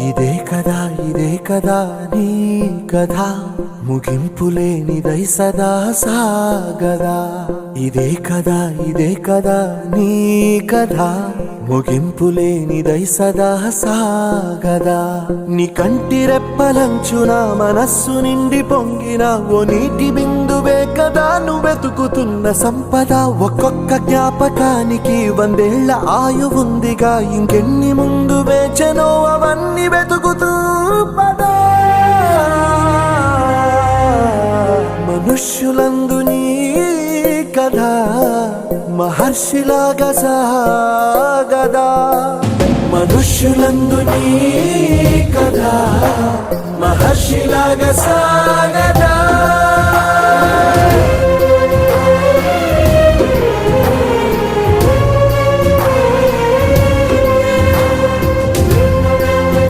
ఇదే కదా నీ కథ ముగింపులేనిదై సదా సాగదా. ఇదే కదా నీ కథ ముగింపులేనిదై సదా సాగదా. నీ కంటి రెప్పలంచున మనస్సు నిండి పొంగిన ఓ నీటి బిందువే కదా నువ్వెతుకుతున్న సంపద. ఒక్కొక్క జ్ఞాపకానికి 100 ఏళ్ల ఆయువుందిగా, ఇంకెన్ని ముందు వేచనో అవన్నీ వెతుకుతూ పదా. మనుష్యులందు నీ కథ మహర్షిలాగా సాగదా. మనుష్యులందు నీ కథ మహర్షిలాగా సాగదా.